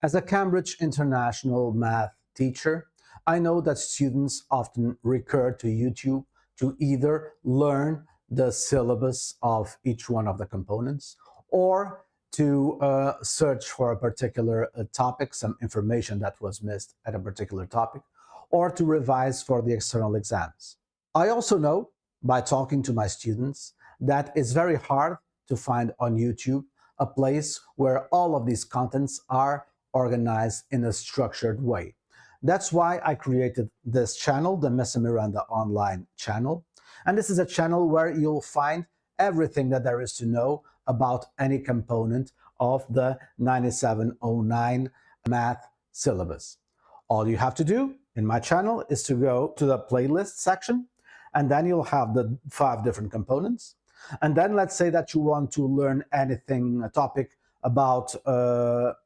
As a Cambridge International Math teacher, I know that students often recur to YouTube to either learn the syllabus of each one of the components or to search for a particular topic, some information that was missed at a particular topic, or to revise for the external exams. I also know, by talking to my students, that it's very hard to find on YouTube a place where all of these contents are organized in a structured way. That's why I created this channel, the Miss Miranda Online Channel. And this is a channel where you'll find everything that there is to know about any component of the 9709 math syllabus. All you have to do in my channel is to go to the playlist section, and then you'll have the 5 different components. And then let's say that you want to learn anything, a topic about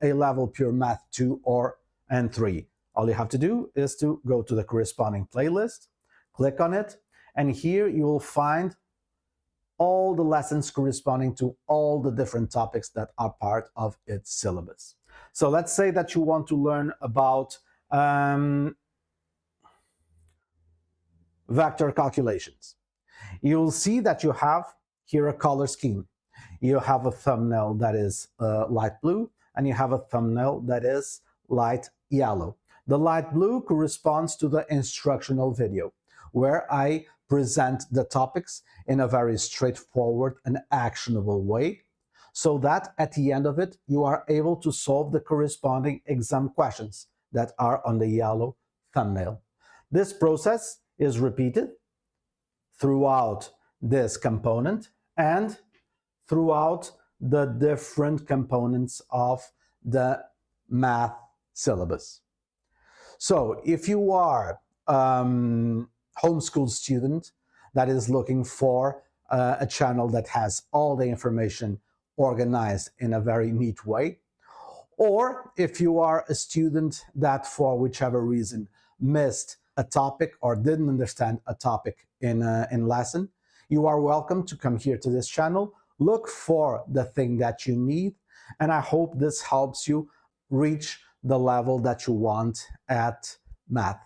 A-Level Pure Math 2 and 3. All you have to do is to go to the corresponding playlist, click on it, and here you will find all the lessons corresponding to all the different topics that are part of its syllabus. So let's say that you want to learn about vector calculations. You'll see that you have here a color scheme. You have a thumbnail that is light blue, and you have a thumbnail that is light yellow. The light blue corresponds to the instructional video, where I present the topics in a very straightforward and actionable way, so that at the end of it, you are able to solve the corresponding exam questions that are on the yellow thumbnail. This process is repeated throughout this component and throughout the different components of the math syllabus. So if you are homeschool student that is looking for a channel that has all the information organized in a very neat way, or if you are a student that for whichever reason missed a topic or didn't understand a topic in lesson, you are welcome to come here to this channel, look for the thing that you need, and I hope this helps you reach the level that you want at math.